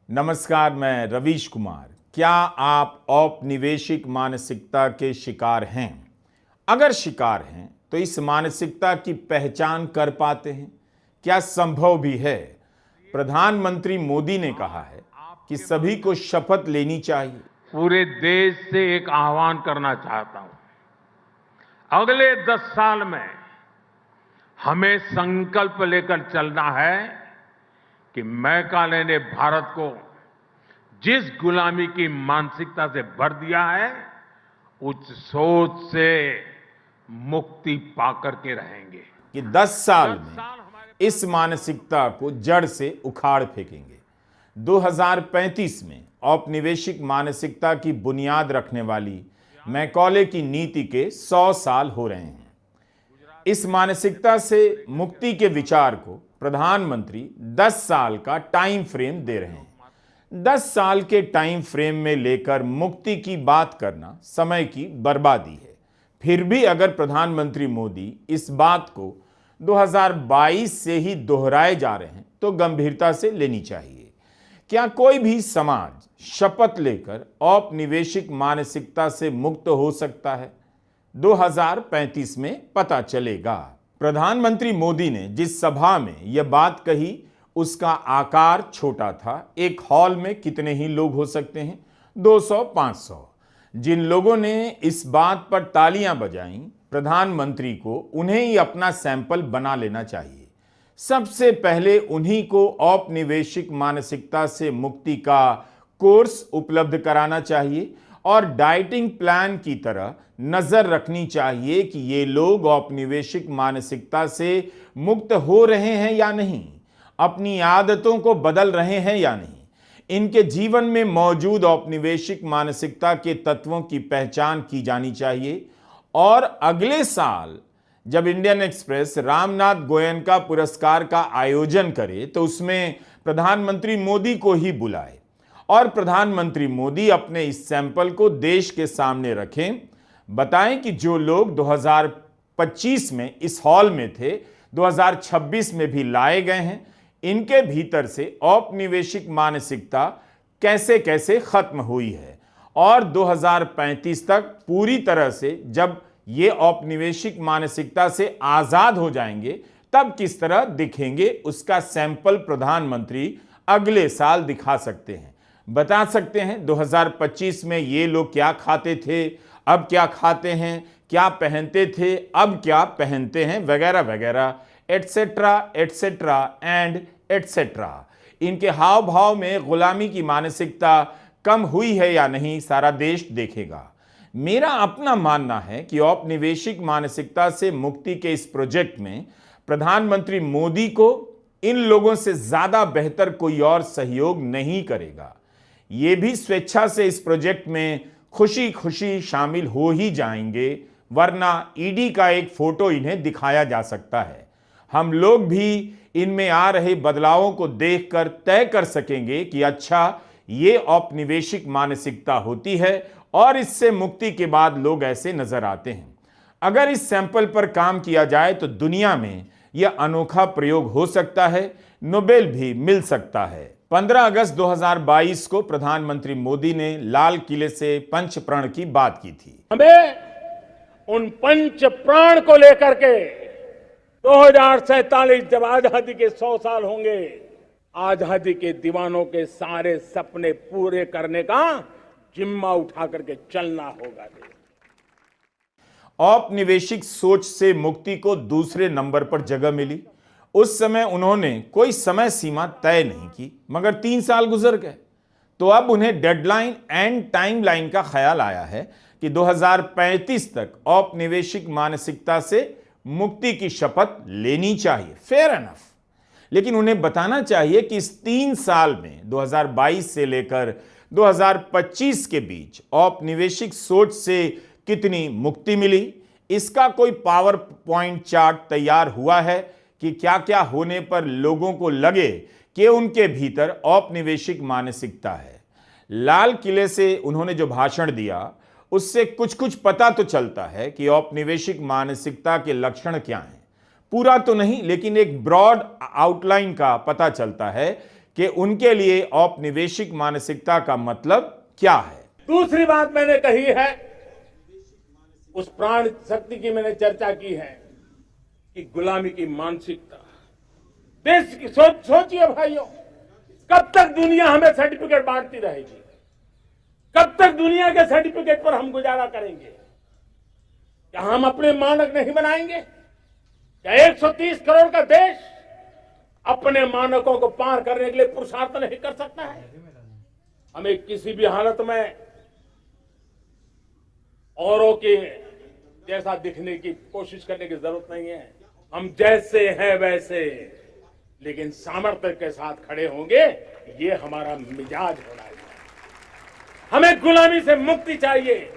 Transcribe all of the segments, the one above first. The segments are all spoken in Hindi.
नमस्कार, मैं रवीश कुमार। क्या आप औपनिवेशिक मानसिकता के शिकार हैं? अगर शिकार हैं तो इस मानसिकता की पहचान कर पाते हैं? क्या संभव भी है? प्रधानमंत्री मोदी ने कहा है कि सभी को शपथ लेनी चाहिए। पूरे देश से एक आह्वान करना चाहता हूं। अगले 10 साल में हमें संकल्प लेकर चलना है कि मैकाले ने भारत को जिस गुलामी की मानसिकता से भर दिया है, उस सोच से मुक्ति पाकर के रहेंगे कि 10 साल में इस मानसिकता को जड़ से उखाड़ फेंकेंगे। 2035 में औपनिवेशिक मानसिकता की बुनियाद रखने वाली मैकॉले की नीति के 100 साल हो रहे हैं। इस मानसिकता से मुक्ति के विचार को प्रधानमंत्री 10 साल का टाइम फ्रेम दे रहे हैं। 10 साल के टाइम फ्रेम में लेकर मुक्ति की बात करना समय की बर्बादी है। फिर भी अगर प्रधानमंत्री मोदी इस बात को 2022 से ही दोहराए जा रहे हैं तो गंभीरता से लेनी चाहिए। क्या कोई भी समाज शपथ लेकर औपनिवेशिक मानसिकता से मुक्त हो सकता है? 2035 में पता चलेगा। प्रधानमंत्री मोदी ने जिस सभा में यह बात कही उसका आकार छोटा था। एक हॉल में कितने ही लोग हो सकते हैं? 200-500। जिन लोगों ने इस बात पर तालियां बजाईं, प्रधानमंत्री को उन्हें ही अपना सैंपल बना लेना चाहिए। सबसे पहले उन्हीं को औपनिवेशिक मानसिकता से मुक्ति का कोर्स उपलब्ध कराना चाहिए और डाइटिंग प्लान की तरह नजर रखनी चाहिए कि ये लोग औपनिवेशिक मानसिकता से मुक्त हो रहे हैं या नहीं, अपनी आदतों को बदल रहे हैं या नहीं। इनके जीवन में मौजूद औपनिवेशिक मानसिकता के तत्वों की पहचान की जानी चाहिए और अगले साल जब इंडियन एक्सप्रेस रामनाथ गोयनका पुरस्कार का आयोजन करे तो उसमें प्रधानमंत्री मोदी को ही बुलाए और प्रधानमंत्री मोदी अपने इस सैंपल को देश के सामने रखें। बताएं कि जो लोग 2025 में इस हॉल में थे, 2026 में भी लाए गए हैं, इनके भीतर से औपनिवेशिक मानसिकता कैसे कैसे खत्म हुई है और 2035 तक पूरी तरह से जब ये औपनिवेशिक मानसिकता से आजाद हो जाएंगे तब किस तरह दिखेंगे, उसका सैंपल प्रधानमंत्री अगले साल दिखा सकते हैं। बता सकते हैं 2025 में ये लोग क्या खाते थे, अब क्या खाते हैं, क्या पहनते थे, अब क्या पहनते हैं, वगैरह वगैरह, एटसेट्रा एटसेट्रा एंड एटसेट्रा। इनके हाव भाव में गुलामी की मानसिकता कम हुई है या नहीं, सारा देश देखेगा। मेरा अपना मानना है कि औपनिवेशिक मानसिकता से मुक्ति के इस प्रोजेक्ट में प्रधानमंत्री मोदी को इन लोगों से ज्यादा बेहतर कोई और सहयोग नहीं करेगा। ये भी स्वेच्छा से इस प्रोजेक्ट में खुशी खुशी शामिल हो ही जाएंगे, वरना ईडी का एक फोटो इन्हें दिखाया जा सकता है। हम लोग भी इनमें आ रहे बदलावों को देखकर तय कर सकेंगे कि अच्छा, ये औपनिवेशिक मानसिकता होती है और इससे मुक्ति के बाद लोग ऐसे नजर आते हैं। अगर इस सैंपल पर काम किया जाए तो दुनिया में यह अनोखा प्रयोग हो सकता है, नोबेल भी मिल सकता है। 15 अगस्त 2022 को प्रधानमंत्री मोदी ने लाल किले से पंच प्रण की बात की थी। हमें उन पंच प्राण को लेकर के 2047 जब आजादी के 100 साल होंगे, आजादी के दीवानों के सारे सपने पूरे करने का जिम्मा उठा करके चलना होगा। औपनिवेशिक सोच से मुक्ति को दूसरे नंबर पर जगह मिली। उस समय उन्होंने कोई समय सीमा तय नहीं की, मगर 3 साल गुजर गए तो अब उन्हें डेडलाइन एंड टाइमलाइन का ख्याल आया है कि 2035 तक औपनिवेशिक मानसिकता से मुक्ति की शपथ लेनी चाहिए। Fair enough. लेकिन उन्हें बताना चाहिए कि इस 3 साल में 2022 से लेकर 2025 के बीच औपनिवेशिक सोच से कितनी मुक्ति मिली, इसका कोई पावर पॉइंट चार्ट तैयार हुआ है कि क्या क्या होने पर लोगों को लगे कि उनके भीतर औपनिवेशिक मानसिकता है। लाल किले से उन्होंने जो भाषण दिया उससे कुछ कुछ पता तो चलता है कि औपनिवेशिक मानसिकता के लक्षण क्या हैं। पूरा तो नहीं, लेकिन एक ब्रॉड आउटलाइन का पता चलता है कि उनके लिए औपनिवेशिक मानसिकता का मतलब क्या है। दूसरी बात मैंने कही है, उस प्राण शक्ति की मैंने चर्चा की है कि गुलामी की मानसिकता। देश की सोचिए भाइयों, कब तक दुनिया हमें सर्टिफिकेट बांटती रहेगी? कब तक दुनिया के सर्टिफिकेट पर हम गुजारा करेंगे? क्या हम अपने मानक नहीं बनाएंगे? क्या 130 करोड़ का देश अपने मानकों को पार करने के लिए पुरुषार्थ नहीं कर सकता है? हमें किसी भी हालत में औरों के जैसा दिखने की कोशिश करने की जरूरत नहीं है। हम जैसे हैं वैसे, लेकिन सामर्थ्य के साथ खड़े होंगे, ये हमारा मिजाज होना चाहिए। हमें गुलामी से मुक्ति चाहिए।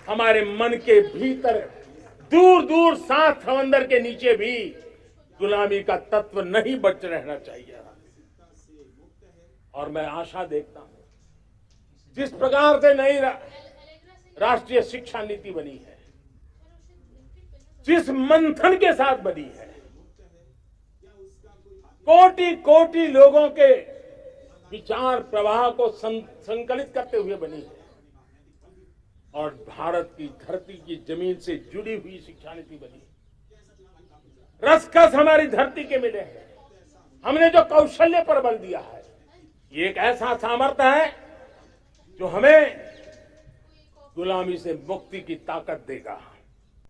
हमारे मन के भीतर दूर दूर 7 समंदर के नीचे भी गुलामी का तत्व नहीं बच रहना चाहिए। और मैं आशा देखता हूं, जिस प्रकार से नई राष्ट्रीय शिक्षा नीति बनी है, जिस मंथन के साथ बनी है, कोटि कोटि लोगों के विचार प्रवाह को संकलित करते हुए बनी है, और भारत की धरती की जमीन से जुड़ी हुई शिक्षा नीति बनी है। रसखस हमारी धरती के मिले हैं। हमने जो कौशल्य पर बल दिया है, ये एक ऐसा सामर्थ्य है जो हमें गुलामी से मुक्ति की ताकत देगा।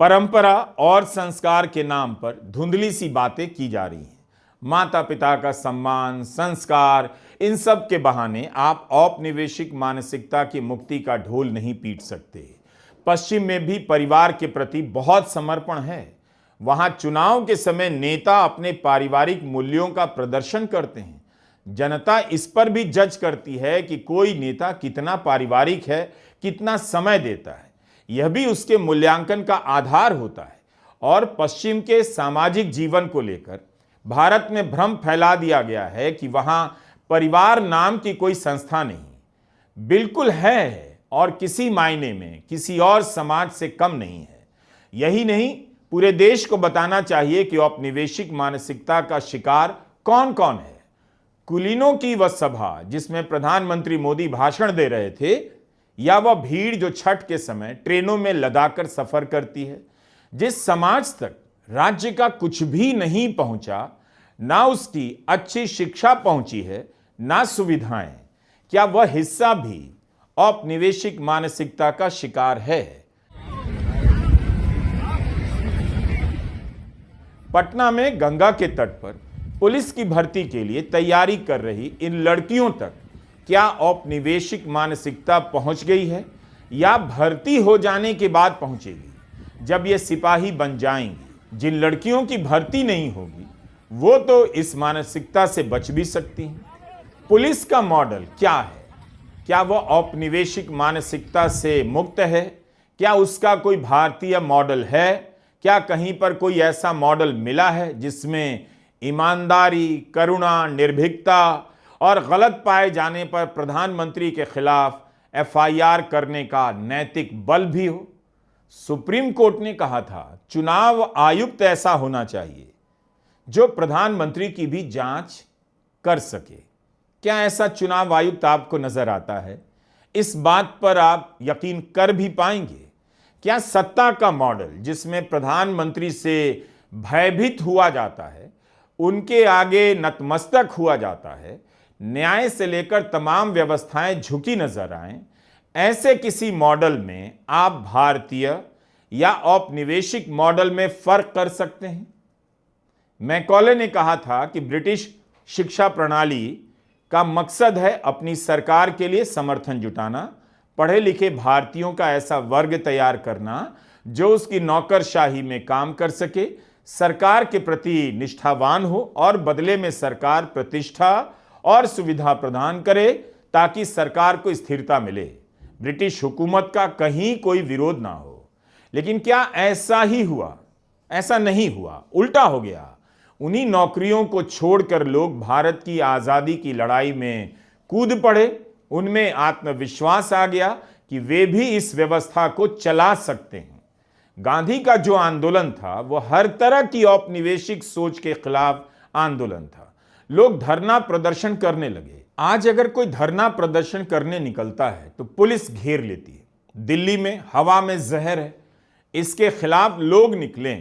परंपरा और संस्कार के नाम पर धुंधली सी बातें की जा रही हैं। माता पिता का सम्मान, संस्कार, इन सब के बहाने आप औपनिवेशिक मानसिकता की मुक्ति का ढोल नहीं पीट सकते। पश्चिम में भी परिवार के प्रति बहुत समर्पण है। वहां चुनाव के समय नेता अपने पारिवारिक मूल्यों का प्रदर्शन करते हैं। जनता इस पर भी जज करती है कि कोई नेता कितना पारिवारिक है, कितना समय देता है। यह भी उसके मूल्यांकन का आधार होता है। और पश्चिम के सामाजिक जीवन को लेकर भारत में भ्रम फैला दिया गया है कि वहां परिवार नाम की कोई संस्था नहीं। बिल्कुल है, और किसी मायने में किसी और समाज से कम नहीं है। यही नहीं, पूरे देश को बताना चाहिए कि औपनिवेशिक मानसिकता का शिकार कौन कौन है। कुलीनों की वह सभा जिसमें प्रधानमंत्री मोदी भाषण दे रहे थे, या वह भीड़ जो छठ के समय ट्रेनों में लदाकर सफर करती है। जिस समाज तक राज्य का कुछ भी नहीं पहुंचा, ना उसकी अच्छी शिक्षा पहुंची है, ना सुविधाएं, क्या वह हिस्सा भी औपनिवेशिक मानसिकता का शिकार है? पटना में गंगा के तट पर पुलिस की भर्ती के लिए तैयारी कर रही इन लड़कियों तक क्या औपनिवेशिक मानसिकता पहुंच गई है, या भर्ती हो जाने के बाद पहुंचेगी? जब ये सिपाही बन जाएंगी, जिन लड़कियों की भर्ती नहीं होगी, वो तो इस मानसिकता से बच भी सकती हैं। पुलिस का मॉडल क्या है? क्या वह औपनिवेशिक मानसिकता से मुक्त है? क्या उसका कोई भारतीय मॉडल है? क्या कहीं पर कोई ऐसा मॉडल मिला है जिसमें ईमानदारी, करुणा, निर्भीकता और गलत पाए जाने पर प्रधानमंत्री के खिलाफ एफआईआर करने का नैतिक बल भी हो? सुप्रीम कोर्ट ने कहा था, चुनाव आयुक्त ऐसा होना चाहिए जो प्रधानमंत्री की भी जांच कर सके। क्या ऐसा चुनाव आयुक्त आपको नजर आता है? इस बात पर आप यकीन कर भी पाएंगे? क्या सत्ता का मॉडल जिसमें प्रधानमंत्री से भयभीत हुआ जाता है, उनके आगे नतमस्तक हुआ जाता है, न्याय से लेकर तमाम व्यवस्थाएं झुकी नजर आएं, ऐसे किसी मॉडल में आप भारतीय या औपनिवेशिक मॉडल में फर्क कर सकते हैं? मैकॉले ने कहा था कि ब्रिटिश शिक्षा प्रणाली का मकसद है अपनी सरकार के लिए समर्थन जुटाना, पढ़े लिखे भारतीयों का ऐसा वर्ग तैयार करना जो उसकी नौकरशाही में काम कर सके, सरकार के प्रति निष्ठावान हो और बदले में सरकार प्रतिष्ठा और सुविधा प्रदान करे ताकि सरकार को स्थिरता मिले, ब्रिटिश हुकूमत का कहीं कोई विरोध ना हो। लेकिन क्या ऐसा ही हुआ? ऐसा नहीं हुआ, उल्टा हो गया। उन्हीं नौकरियों को छोड़कर लोग भारत की आजादी की लड़ाई में कूद पड़े। उनमें आत्मविश्वास आ गया कि वे भी इस व्यवस्था को चला सकते हैं। गांधी का जो आंदोलन था वो हर तरह की औपनिवेशिक सोच के खिलाफ आंदोलन था। लोग धरना प्रदर्शन करने लगे। आज अगर कोई धरना प्रदर्शन करने निकलता है तो पुलिस घेर लेती है। दिल्ली में हवा में जहर है, इसके खिलाफ लोग निकले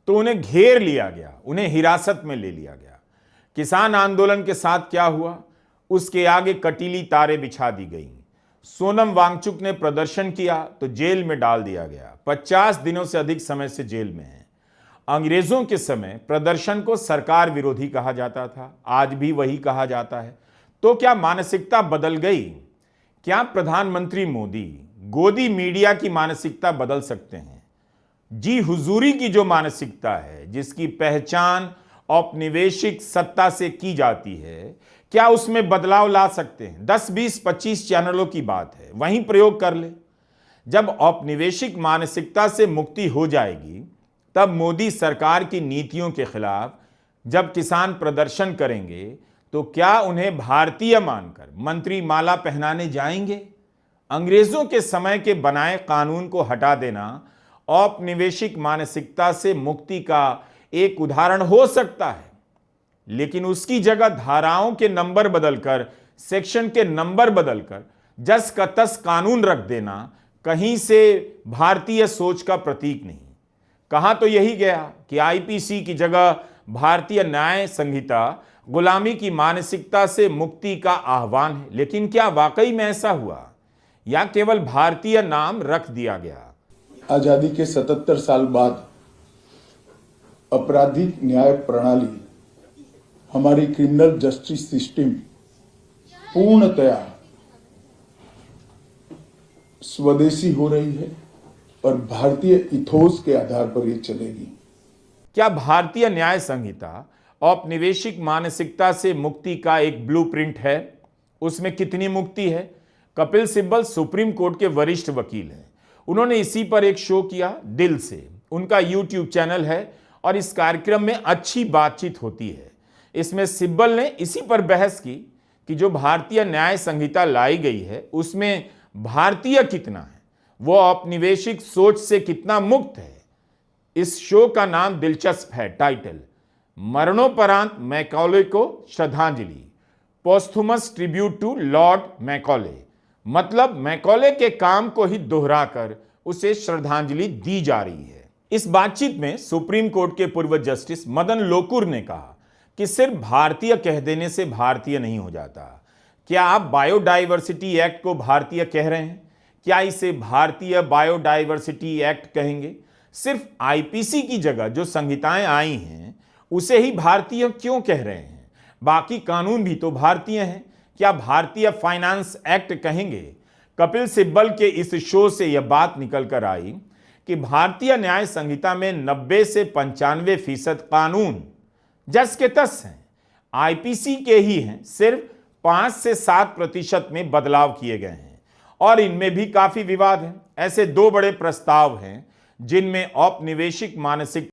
तो उन्हें घेर लिया गया, उन्हें हिरासत में ले लिया गया। किसान आंदोलन के साथ क्या हुआ, उसके आगे कटीली तारें बिछा दी गई। सोनम वांगचुक ने प्रदर्शन किया तो जेल में डाल दिया गया, 50 दिनों से अधिक समय से जेल में है। अंग्रेजों के समय प्रदर्शन को सरकार विरोधी कहा जाता था, आज भी वही कहा जाता है। तो क्या मानसिकता बदल गई? क्या प्रधानमंत्री मोदी गोदी मीडिया की मानसिकता बदल सकते हैं? जी हुजूरी की जो मानसिकता है, जिसकी पहचान औपनिवेशिक सत्ता से की जाती है, क्या उसमें बदलाव ला सकते हैं? 10, 20, 25 चैनलों की बात है, वहीं प्रयोग कर ले। जब औपनिवेशिक मानसिकता से मुक्ति हो जाएगी तब मोदी सरकार की नीतियों के खिलाफ जब किसान प्रदर्शन करेंगे तो क्या उन्हें भारतीय मानकर मंत्री माला पहनाने जाएंगे? अंग्रेजों के समय के बनाए कानून को हटा देना औपनिवेशिक मानसिकता से मुक्ति का एक उदाहरण हो सकता है, लेकिन उसकी जगह धाराओं के नंबर बदलकर, सेक्शन के नंबर बदलकर जस का तस कानून रख देना कहीं से भारतीय सोच का प्रतीक नहीं। कहा तो यही गया कि आईपीसी की जगह भारतीय न्याय संहिता गुलामी की मानसिकता से मुक्ति का आह्वान है, लेकिन क्या वाकई में ऐसा हुआ या केवल भारतीय नाम रख दिया गया? आजादी के 77 साल बाद आपराधिक न्याय प्रणाली, हमारी क्रिमिनल जस्टिस सिस्टम पूर्णतया स्वदेशी हो रही है और भारतीय इथोस के आधार पर ये चलेगी। क्या भारतीय न्याय संहिता औपनिवेशिक मानसिकता से मुक्ति का एक ब्लूप्रिंट है? उसमें कितनी मुक्ति है? कपिल सिब्बल सुप्रीम कोर्ट के वरिष्ठ वकील हैं। उन्होंने इसी पर एक शो किया, दिल से, उनका यूट्यूब चैनल है और इस कार्यक्रम में अच्छी बातचीत होती है। इसमें सिब्बल ने इसी पर बहस की कि जो भारतीय न्याय संहिता लाई गई है उसमें भारतीय कितना है, वो औपनिवेशिक सोच से कितना मुक्त है। इस शो का नाम दिलचस्प है, टाइटल मरणोपरांत मैकॉले को श्रद्धांजलि, पोस्थुमस ट्रिब्यूट टू लॉर्ड मैकॉले। मतलब मैकॉले के काम को ही दोहराकर उसे श्रद्धांजलि दी जा रही है। इस बातचीत में सुप्रीम कोर्ट के पूर्व जस्टिस मदन लोकुर ने कहा कि सिर्फ भारतीय कह देने से भारतीय नहीं हो जाता। क्या आप बायोडाइवर्सिटी एक्ट को भारतीय कह रहे हैं? क्या इसे भारतीय बायोडाइवर्सिटी एक्ट कहेंगे? सिर्फ आईपीसी की जगह जो संहिताएं आई हैं उसे ही भारतीय क्यों कह रहे हैं? बाकी कानून भी तो भारतीय हैं। क्या भारतीय फाइनेंस एक्ट कहेंगे? कपिल सिब्बल के इस शो से यह बात निकल कर आई कि भारतीय न्याय संहिता में 90 से 95% कानून जस के तस हैं, आईपीसी के ही हैं। सिर्फ 5 से 7% में बदलाव किए गए हैं और इनमें भी काफी विवाद है। ऐसे 2 बड़े प्रस्ताव हैं जिनमें औपनिवेशिक मानसिक